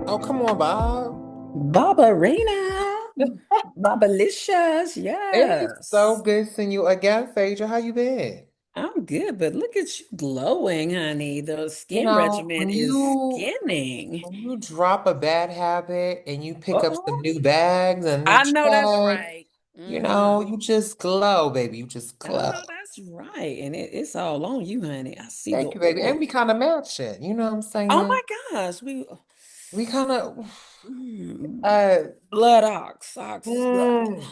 Oh, come on, Bob. Barbarina, Barbalicious, It's so yes. good seeing you again, Phaedra. How you been? I'm good, but look at you glowing, honey. The You skin know, regimen when is you skinning. when you drop a bad habit and you pick up some Oh, new bags and new I know that's check, right. Hmm. you just glow, baby. You just I glow. know that's right. And it's all on you, honey. I see the Thank you, baby. And oil. we kind of match it. You know what I'm Oh saying? my gosh, We kind of mm, uh blood ox, blood.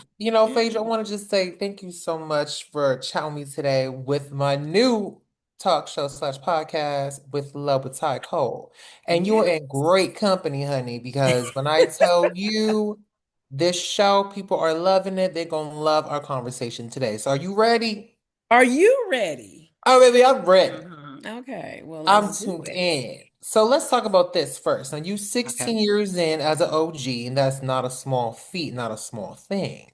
Phaedra, I want to just say thank you so much for chatting me today with my new talk show slash podcast with Love with Ty Cole. And you are Yeah. in great company, honey, because when I tell you this show, people are loving it. They're gonna love our conversation today. So are you ready? Are you ready? Oh, baby, I'm ready. Okay, well, let's I'm do tuned it. in. So let's talk about this first. Now, you Okay. 16 years in as an OG, and that's not a small feat, not a small thing.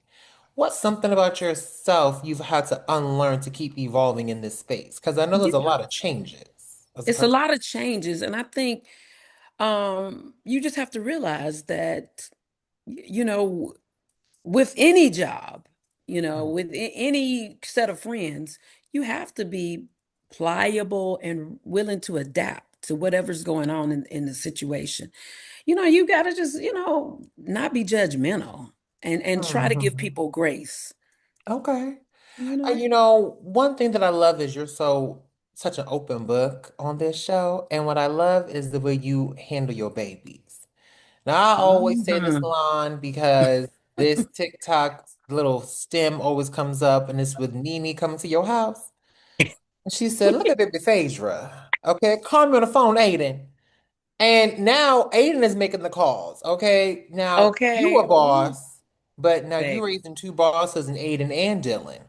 What's something about yourself you've had to unlearn to keep evolving in this space? Because I know there's You a know, lot of changes as a it's a person. lot of changes, and I think you just have to realize that you know with any job, with any set of friends, you have to be pliable and willing to adapt to whatever's going on in the situation. You got to just, not be judgmental and try to give Mhm. people grace, Okay. you know. One thing that I love is you're such an open book on this show. And what I love is the way you handle your babies. Now, I always say this Mhm. line because this TikTok little stem always comes up, and it's with NeNe coming to your house. And she said, "Look at baby Phaedra. Okay, call me on the phone, Aiden." And now Aiden is making the calls. Okay, now you Okay. a Ooh, boss, but now you baby. raising two bosses in Aiden and Dylan.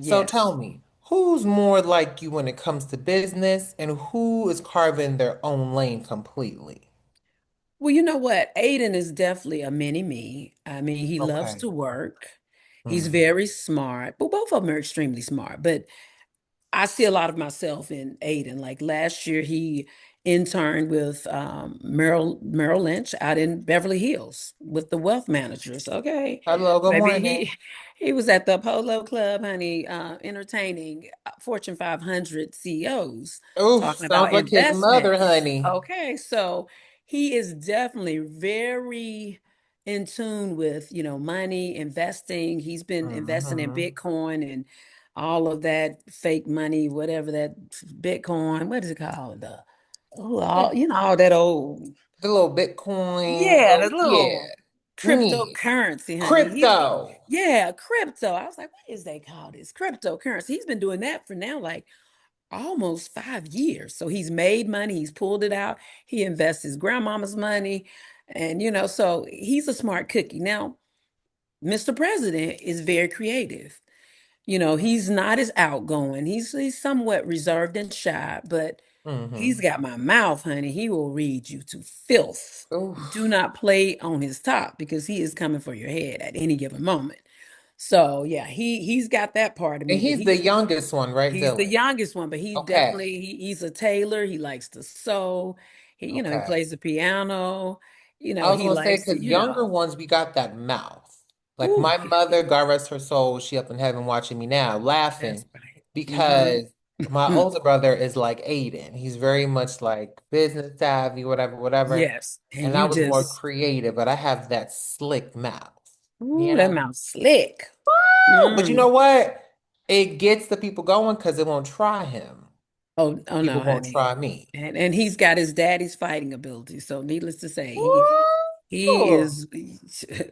So tell Yes. me, who's more like you when it comes to business, and who is carving their own lane completely? Well, you know what? Aiden is definitely a mini me. I mean, he loves Okay. to work. He's Mm. very smart. Well, both of them are extremely smart, but I see a lot of myself in Aiden. Like last year, he interned with Merrill Lynch out in Beverly Hills with the wealth managers. Okay, Hello, good maybe morning. he was at the Polo Club, honey, entertaining Fortune 500 CEOs Oof, talking sounds about like his mother, investments. honey. Okay, so he is definitely very in tune with, money, investing. He's been investing in Hmm. Bitcoin and all of that fake money, whatever that Bitcoin, what is it called? All that old, The little Bitcoin. yeah, the Oh, yeah. little Yeah. cryptocurrency, honey. Crypto. Yeah, crypto. I was like, what is they call this? Cryptocurrency. He's been doing that for now like almost 5 years. So he's made money, he's pulled it out, he invests his grandmama's money, and so he's a smart cookie. Now, Mr. President is very creative. He's not as outgoing. He's somewhat reserved and shy, but he's Hmm. got my mouth, honey. He will read you to filth. Do Oof. not play on his top because he is coming for your head at any given moment. So yeah, he's got that part of And me, but he's the youngest one, right, he's the Dylan? youngest one, but he's Okay. definitely he's a tailor. He likes to sew. He Okay. plays the piano. I was He gonna say, likes to, because younger ones, we got that mouth. Like ooh, my yeah, mother, God rest her soul, she up in heaven watching me now, that's laughing right. because my Hmm. older brother is like Aiden. He's very much like business savvy, whatever, whatever. Yes, and And I you was more just, creative, but I have that slick mouth. ooh, You that know? mouth slick. Woo! But you know Mm. what? It gets the people going because they won't try him. Oh People no, won't honey. try me. And he's got his daddy's fighting ability. So needless to say, he Woo! is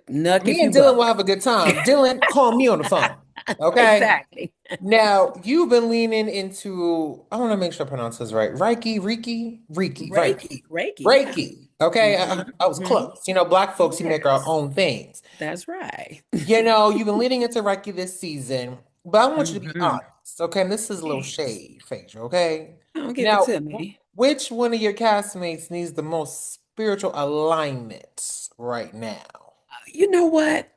nuck if Me you and Dylan will buck. have a good time. Dylan, call me on the phone. Okay. Exactly. Now, you've been leaning into, I want to make sure I pronounce this right. Reiki. Reiki, yeah. Reiki. Okay. Hmm. I was Hmm. close. Black folks, we make our Yes, own things. that's right. You've been leaning into Reiki this season, but I want you to be Hmm. honest. Okay. And this is a little Yes. shade, Phaedra. Okay. Don't give it Now, to me. which one of your castmates needs the most spiritual alignment right now? You know what?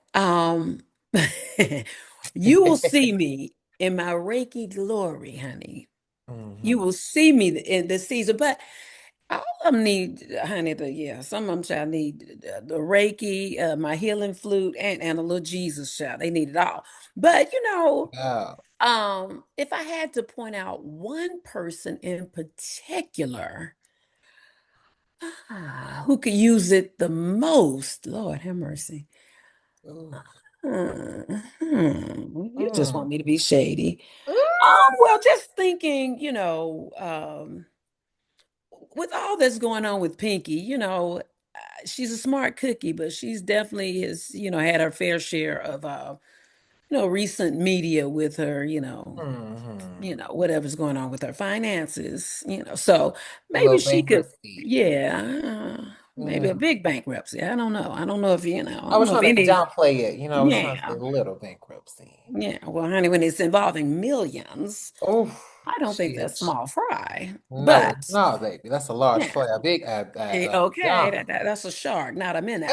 You will see me in my Reiki glory, honey. You Hmm. will see me in this season. But All of them need, honey, yeah, some of them shall need the Reiki, my healing flute, and a little Jesus shall. They need it all. But Yeah. if I had to point out one person in particular who could use it the most, Lord have mercy. Ooh. You just want Mm. me to be shady. Mm. Well, just thinking, with all that's going on with Pinky, she's a smart cookie, but she's definitely has, had her fair share of, recent media with her, Mhm. whatever's going on with her finances, so A maybe little she could, bankruptcy. yeah, maybe a Yeah. big bankruptcy. I don't know. I don't know if, I I don't was know if trying to any, downplay it. I was trying to say yeah, little bankruptcy. yeah. Well, honey, when it's involving millions, Oh, I don't think that's shit. small fry. No, it's But not, baby. That's a large yeah, fry, a big okay, yeah. that's a shark, not a minnow.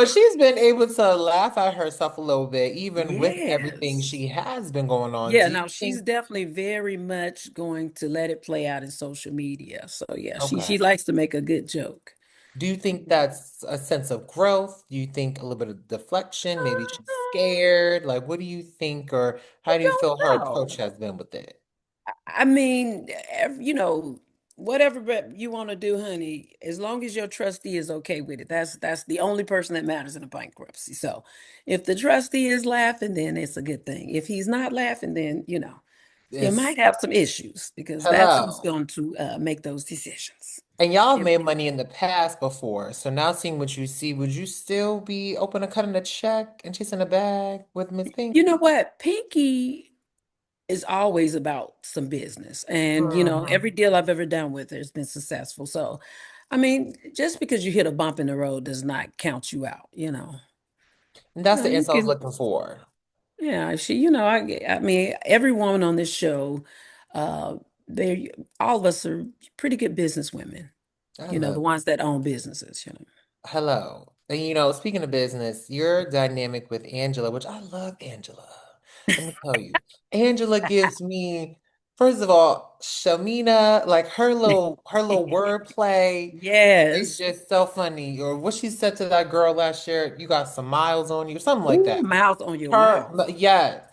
She's been able to laugh at herself a little bit, even with everything Yes. she has been going on. Yeah, Do you no, she's think, definitely very much going to let it play out in social media. So yeah, she okay. likes to make a good joke. Do you think that's a sense of growth? Do you think a little bit of deflection? Maybe she's scared? Like, what do you think, or I how do you feel her don't approach know. has been with it? I mean, whatever you want to do, honey, as long as your trustee is okay with it, that's the only person that matters in a bankruptcy. So, if the trustee is laughing, then it's a good thing. If he's not laughing, then you It's might have some issues because that's who's hello. going to make those decisions. And y'all have If made money in the past before. So now seeing what you see, would you still be open to cutting a check and chasing a bag with Miss you know Pinky? what, Pinky is always about some business, and Hmm. every deal I've ever done with her has been successful. So, I mean, just because you hit a bump in the road does not count you out. And that's No, the you answer I was can. looking for. Yeah, I mean, every woman on this show, uh, they all of us are pretty good business women. I The love ones that own businesses. hello. And speaking of business, your dynamic with Angela, which I love Angela. Let me tell you, Angela gives me, first of all, Shamina, like her little wordplay is Yes. just so funny. Or what she said to that girl last year, you got some miles on you, something like Ooh, that. mouth on your Her, mouth. yes.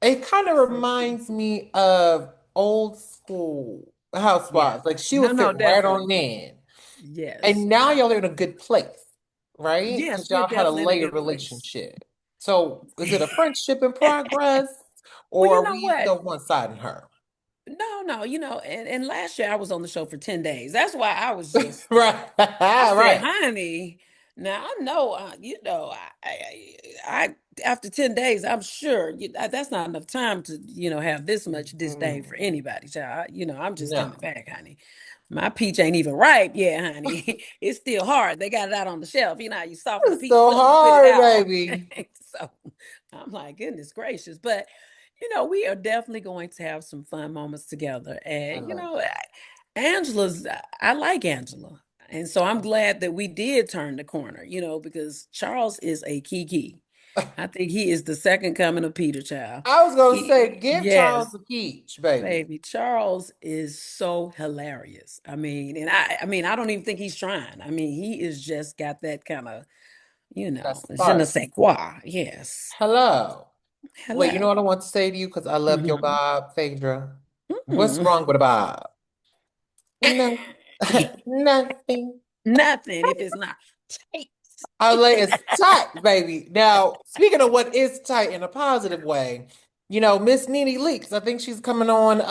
It kind of So true. reminds me of old school Yeah. housewives. Like she No, would no, fit right on definitely. in. Yes. And now y'all are in a good place, right? Yes, Because we're y'all had a definitely in a layered good place. relationship. So is it a friendship in progress, Well, or you are know we what? still one-siding her? No, no, and last year I was on the show for 10 days. That's why I was just, Right. I said, Right. honey, now I know, after 10 days, I'm sure that's not enough time to, have this much disdain for Mm, anybody, child. I'm just coming no. back, honey. My peach ain't even ripe yet, honey. It's still hard. They got it out on the shelf. You know how you soften a It's peach so before you put it hard, out. baby. So I'm like, goodness gracious. But, we are definitely going to have some fun moments together. I And, love that. I like Angela. And so I'm glad that we did turn the corner, because Charles is a kiki. I think he is the second coming of Peter Child. I was gonna say, give Charles Yes, the peach, baby. baby. Charles is so hilarious. I mean, and I don't even think he's trying. I mean, he is just got that kind of, That's je ne spark. sais quoi. Yes. Hello. Wait, you know Hello. what I want to say to you? Because I love your Mhm. Bob, Phaedra. What's Mhm. wrong with a Bob? No. Nothing. Nothing if it's not tight. I lay it's tight, baby. Now, speaking of what is tight in a positive way, Miss NeNe Leakes, I think she's coming on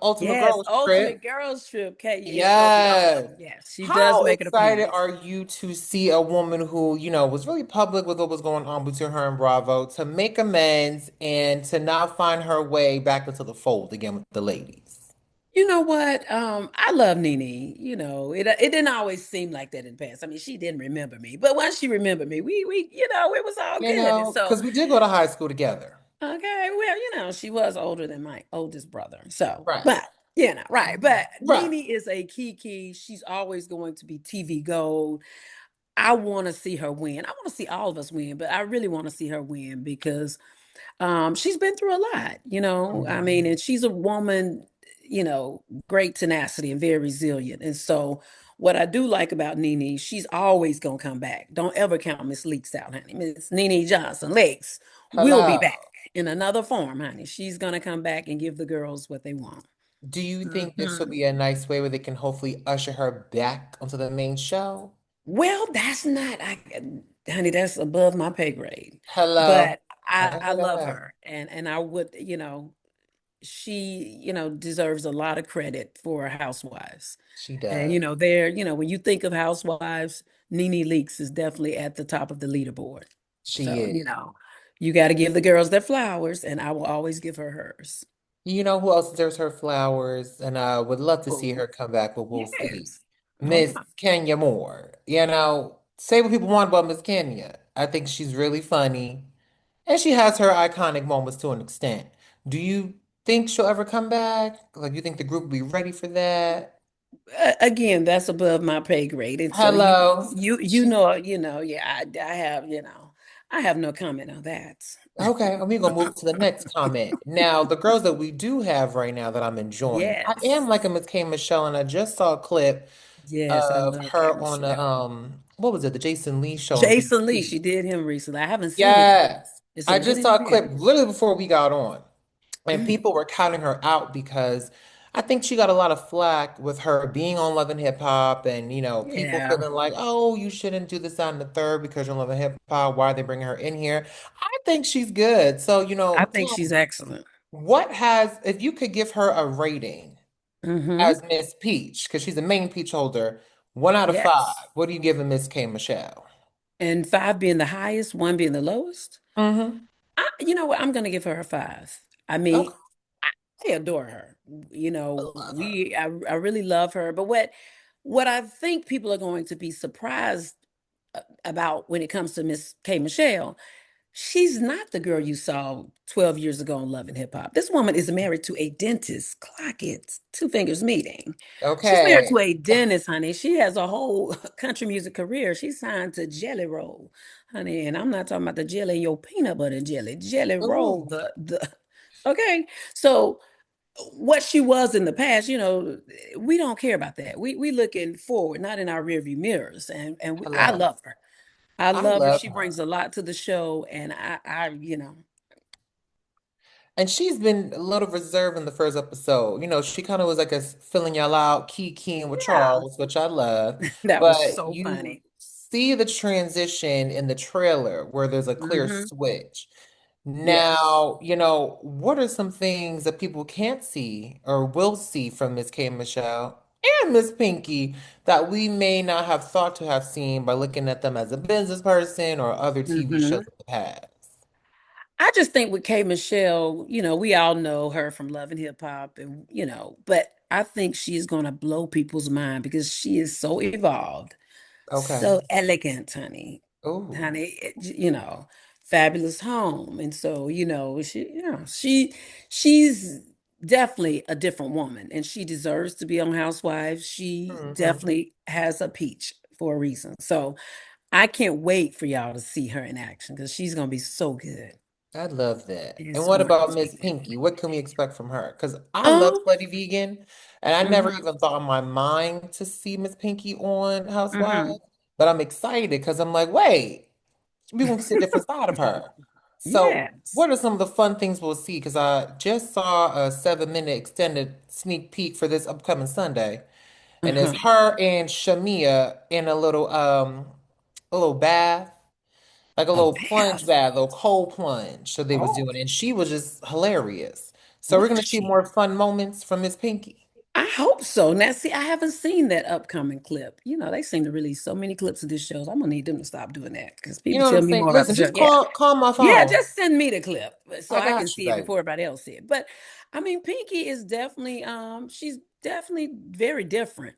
Ultimate Yes, Girls ultimate Trip. girls trip. Okay, it's gonna be Yes. awesome. Yes, she does How make an excited appearance. are you to see a woman who, was really public with what was going on between her and Bravo to make amends and to now find her way back into the fold again with the ladies? You know what? I love NeNe. It didn't always seem like that in the past. I mean, she didn't remember me, but once she remembered me, we it was all good. And so, Because we did go to high school together. okay, well, she was older than my oldest brother. So, Right. but right. But Right. NeNe is a kiki. She's always going to be TV gold. I want to see her win. I want to see all of us win, but I really want to see her win because she's been through a lot. I mean, Mhm. and she's a woman. great tenacity and very resilient. And so what I do like about NeNe, she's always gonna come back. Don't ever count Miss Leaks out, honey. Miss NeNe Johnson Leaks will be back Hello. in another form, honey. She's gonna come back and give the girls what they want. Do you think this will Mhm. be a nice way where they can hopefully usher her back onto the main show? Well, that's not, honey, that's above my pay grade. Hello. But I I know love that. her, and I would, she, deserves a lot of credit for Housewives. She And does. when you think of Housewives, NeNe Leakes is definitely at the top of the leaderboard. She So, is. you got to give the girls their flowers, and I will always give her hers. You know who else deserves her flowers? And I would love to see Oh, her come back, but we'll see. yes. Oh, Miss yeah. Kenya Moore. Say what people want about Miss Kenya. I think she's really funny. And she has her iconic moments to an extent. Do you think she'll ever come back? Like, you think the group will be ready for that? Again, that's above my pay grade. And so Hello. yeah, I have no comment on that. Okay, and we're gonna move to the next comment. Now, the girls that we do have right now that I'm enjoying, I am Yes. liking Miss K Michelle, and I just saw a clip Yes, I of love K. her on the Michelle. what was it, the Jason Lee show on Jason Lee, she BBC. did him recently. I haven't seen it yet. Yes, It's a I good just saw a interview. clip literally before we got on, and Mm, people were counting her out because I think she got a lot of flack with her being on Love and Hip Hop, and people yeah, feeling like, oh, you shouldn't do this, that, and the third because you're on Love and Hip Hop. Why are they bringing her in here? I think she's good. So, I think tell she's me, excellent. if you could give her a rating Hmm. as Miss Peach, because she's the main Peach holder, 1 out of 5, Yes. what do you give a Miss K Michelle? And five being the highest, one being the lowest. Mm-hmm. You know what? I'm going to give her a five. I mean, Okay. I, I adore her. I love her. I really love her. But what I think people are going to be surprised about when it comes to Miss K. Michelle, she's not the girl you saw 12 years ago on Love and Hip Hop. This woman is married to a dentist. Clock it, two fingers meeting. She's married Okay. to a dentist, honey. She has a whole country music career. She's signed to Jelly Roll, honey. And I'm not talking about the jelly in your peanut butter jelly. Jelly Roll, Ooh. the okay. So what she was in the past, we don't care about that. We looking forward, not in our rearview mirrors. And I Hello. love her. I I love her. love She brings her. a lot to the show, and I. And she's been a little reserved in the first episode. She kind of was like a filling y'all out, keying with Yeah, Charles, which I love. that was But so you funny. see the transition in the trailer where there's a clear Hmm. switch. Yes. Now, what are some things that people can't see or will see from Miss K Michelle and Miss Pinky that we may not have thought to have seen by looking at them as a business person or other TV Hmm. shows in the past? I just think with K Michelle, we all know her from Love and Hip Hop, and but I think she's gonna blow people's mind because she is so evolved, Okay. so elegant, honey. Ooh. Honey, fabulous home. And so, she's definitely a different woman and she deserves to be on Housewives. She Hmm. definitely has a peach for a reason. So I can't wait for y'all to see her in action because she's gonna be so good. I love that. And It's what going about to be Miss good. Pinky? What can we expect from her? Because I love Um, Slutty Vegan, and I never mhm, even thought in my mind to see Miss Pinky on Housewives. mhm. But I'm excited because I'm like, wait, we want to see a different side of her. So, Yes. what are some of the fun things we'll see? Because I just saw a 7-minute extended sneak peek for this upcoming Sunday, and it's Uh-huh. her and Shamia in a little bath, like a A little plunge bath. bath, a little cold plunge that they was Oh, doing, and she was just hilarious. So we're was gonna see she? more fun moments from Miss Pinky. I hope so. Now, see, I haven't seen that upcoming clip. They seem to release so many clips of this show. So I'm gonna need them to stop doing that because You people know what tell I'm me saying? more about the Listen, show. just Yeah, call my yeah. phone. Just send me the clip so I I can got you, see it baby. before everybody else see it. But I mean, Pinky is definitely she's definitely very different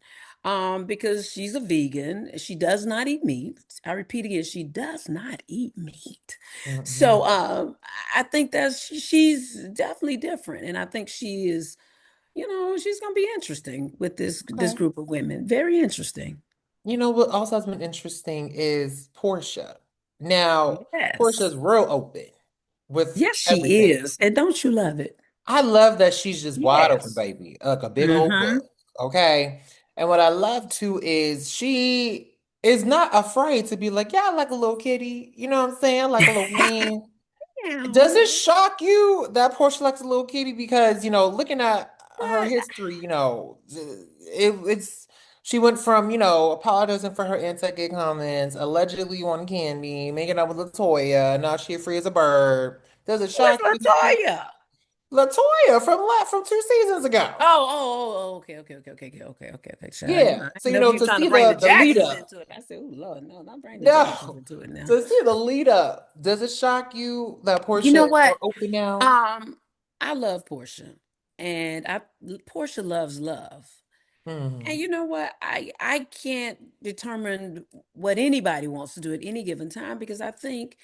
because she's a vegan. She does not eat meat. I repeat again, she does not eat meat. So Hmm. I think that she's definitely different, and I think she is. She's going to be interesting with this Okay. group of women. Very interesting. You know what also has been interesting is Portia. Now, Yes. Portia's real open with Yes, she everything. is. And don't you love it? I love that she's just wide open, Yes. baby, like a big old Mm-hmm. book. Okay. And what I love too is she is not afraid to be like, yeah, I like a little kitty. You know what I'm saying? Like a little man. Does it Meow. shock you that Portia likes a little kitty? Because, looking at her What? history, it's she went from, apologizing for her anti-gay comments, allegedly on Candy, making out with Latoya, now she free as a bird. Does it Who is shock you that Latoya? Latoya from 2 seasons ago? Oh, okay, okay, okay, okay, okay, okay, okay, okay. Child, Yeah. I So, didn't know if you were to trying to see bring the the lead Jacksons up. into it. I said, oh Lord, no, not bring the Jacksons No. into it now. To see the lead up, does it shock you that You Portia know is more what? open now? Um, I love Portia, and I Portia loves love. And Hmm. you know what? I can't determine what anybody wants to do at any given time because I think,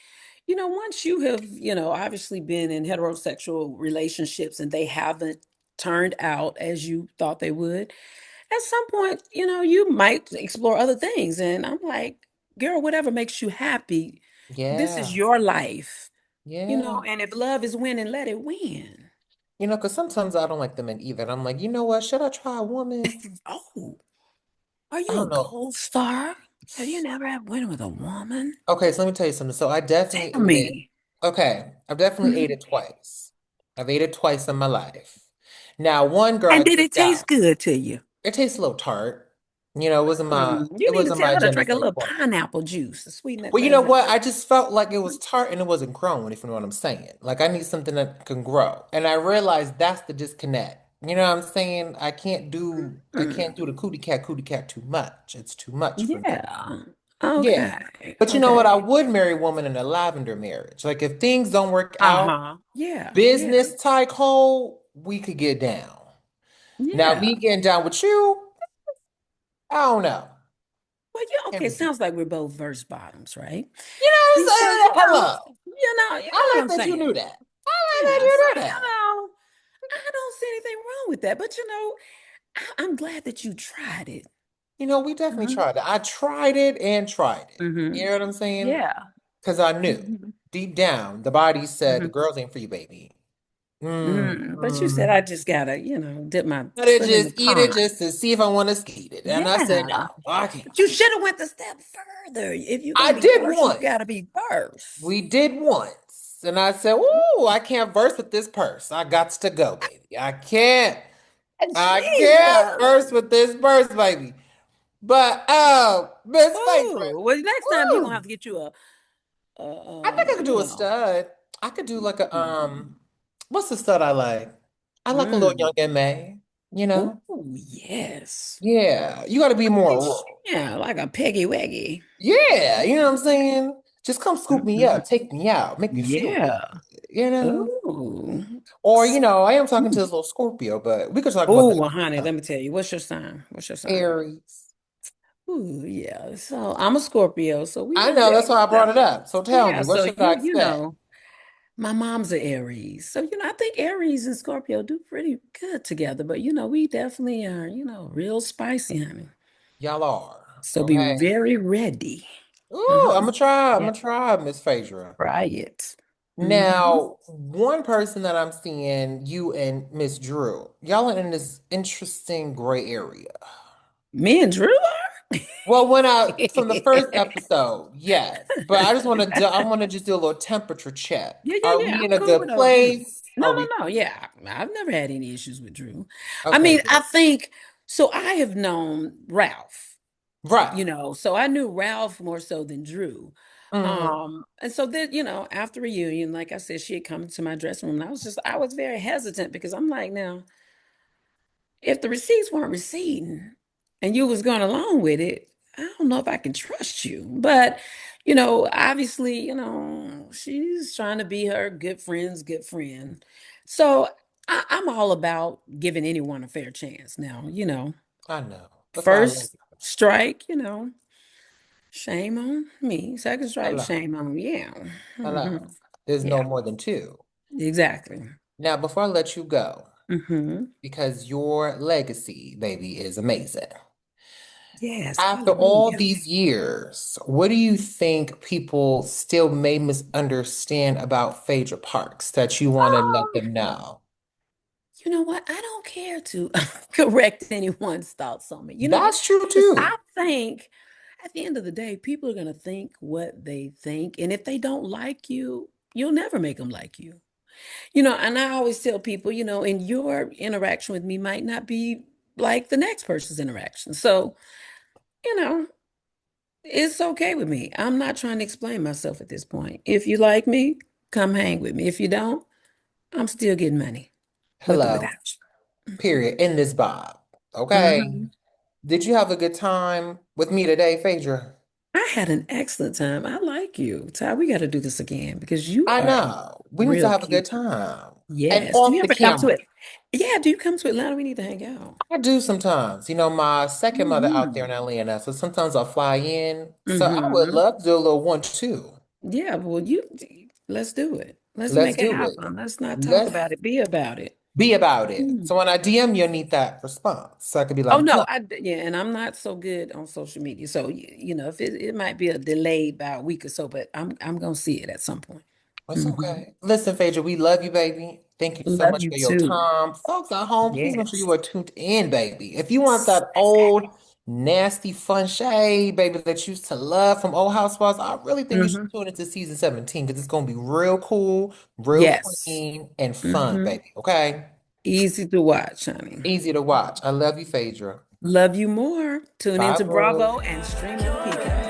once you have, obviously been in heterosexual relationships and they haven't turned out as you thought they would, at some point, you might explore other things. And I'm like, girl, whatever makes you happy, this is Yeah. your life, Yeah. and if love is winning, let it win. Because sometimes I don't like the men either. I'm like, you know what? Should I try a woman? Oh, are I you a don't know. gold star? Have you never had win with a woman? Okay, so let me tell you something. So I definitely Tell ate it. me. Okay, I've definitely ate Mhm. it twice. I've ate it twice in my life. Now, one girl I And did it tricked taste out. good to you? It tastes a little tart. It wasn't my You it need to wasn't tell my her to agenda drink a for it little twice. pineapple juice to sweeten that Well, you know thing up. what? I just felt like it was tart and it wasn't growing, if you know what I'm saying. Like I need something that can grow. And I realized that's the disconnect. You know what I'm saying? I can't do the Mm, cootie cat too much. It's too much for me. yeah. Yeah. Okay. But you know what? I Okay. would marry a woman in a lavender marriage. Like if things don't work out, Uh-huh. Yeah. Yeah. business type hole, we could get down. Now, Yeah. me getting down with you, I don't know. Well, yeah, Can't okay. be doing. Sounds like we're both verse bottoms, right? You know Because what I'm saying? Hello. you know I what like I'm that you saying. knew that. I like that Yeah, you so knew that. I don't see anything wrong with that. But I'm glad that you tried it. We definitely Mhm. tried it. I tried it and tried it. You Hmm. know what I'm saying? Yeah. Because I knew Hmm. deep down the body said the Hmm. girls ain't for you, baby. Mm, Mm. But you said mm. I just gotta, dip my But it foot in the just eat it pond. just to see if I want to skeet it. And I said, Yeah. no, I can't. But you should have went a step further. If you're I gonna be did first, you one. gotta be first. We did once. And I said, ooh, I can't verse with this purse. I got to go, baby. I can't. I can't Jesus. verse with this purse, baby. But oh, Miss Phaedra. Oh, well, next time you're gonna have Woo. to get you I think I could you do a know. stud. I could do like a Mm. what's the stud I like? I like a little Mm. young and May, you know? Oh, yes. Yeah. You gotta be more rural. Yeah, like a peggy weggy. Yeah, you know what I'm saying? Just come scoop me Mhm. up, take me out, make me feel good, Yeah. you know? Oh. Or, I am talking to this little Scorpio, but we could talk about Oh, that well, honey, another let time. me tell you, what's your sign? What's your sign? Aries. Ooh, yeah. So I'm a Scorpio, so we I gonna know, deal that's why I with brought that. it up. So tell Yeah, me, what so should I you expect? know, my mom's a Aries. So, I think Aries and Scorpio do pretty good together, but we definitely are, real spicy, honey. Y'all are. So be Okay. very ready. Ooh, Uh-huh. I'm Yeah, gonna try, Miss Phaedra. try it. Hmm. Now, one person that I'm seeing, you and Miss Drew, y'all are in this interesting gray area. Me and Drew are? Well, from the first episode, yes, but I want to just do a little temperature check. Yeah, yeah, Are yeah. we I'm in a cool good with her. place? No, Are no, we no. Yeah, I've never had any issues with Drew. I okay? mean, Good. I think so. I have known Ralph, Right. so I knew Ralph more so than Drew. Hmm. And so then, after reunion, like I said, she had come to my dressing room, and I was very hesitant because I'm like, now, if the receipts weren't receipting and you was going along with it, I don't know if I can trust you. But, obviously, she's trying to be her good friend's good friend. So I'm all about giving anyone a fair chance. Now, I know. That's why I love first you. strike, shame on me. Second strike, Hello. shame on you. Hello. Mhm. There's no Yeah, more than two. exactly. Now, before I let you go, Hmm. because your legacy, baby, is amazing. Yes, After all hallelujah. these years, what do you think people still may misunderstand about Phaedra Parks that you want to let them know? You know what? I don't care to correct anyone's thoughts on me. That's true Because I too. think at the end of the day, people are going to think what they think. And if they don't like you, you'll never make them like you. And I always tell people, and your interaction with me might not be like the next person's interaction. So, you know, it's okay with me. I'm not trying to explain myself at this point. If you like me, come hang with me. If you don't, I'm still getting money with or Hello, without you. period. In this Bob. Okay. Mhm. Did you have a good time with me today, Phaedra? I had an excellent time. I like you. Ty, we got to do this again because you I are a know. We need to real have a good cute. time. And Yes. Do you off the ever come to camera. it? Yeah, do you come to Atlanta? We need to hang out. I do sometimes. My second mother out there Hmm. in Atlanta, so sometimes I'll fly in. So I would Hmm. love to do a little 1-2. Yeah, well, let's do it. Let's Let's make it do it. happen. Let's not talk Let's about it. Be about it. be about it. Mm. So when I DM you, I need that response. So I could be Oh like, no, huh, yeah, and I'm not so good on social media. So if it might be a delayed by a week or so, but I'm gonna see it at some point. it's Hmm. okay. Listen, Phaedra, we love you, baby. Thank you so Love much you for your too. time. Folks at home, please make sure Yes. you are tuned in, baby. If you want that old, nasty, fun shade, baby, that you used to love from Old Housewives, I really think you should Hmm. tune into season 17 because it's going to be real cool, real Yes. clean, and fun, Hmm. baby. Okay? Easy to watch, honey. Easy to watch. I love you, Phaedra. Love you more. Tune Bye, into bro. Bravo and stream on Peacock.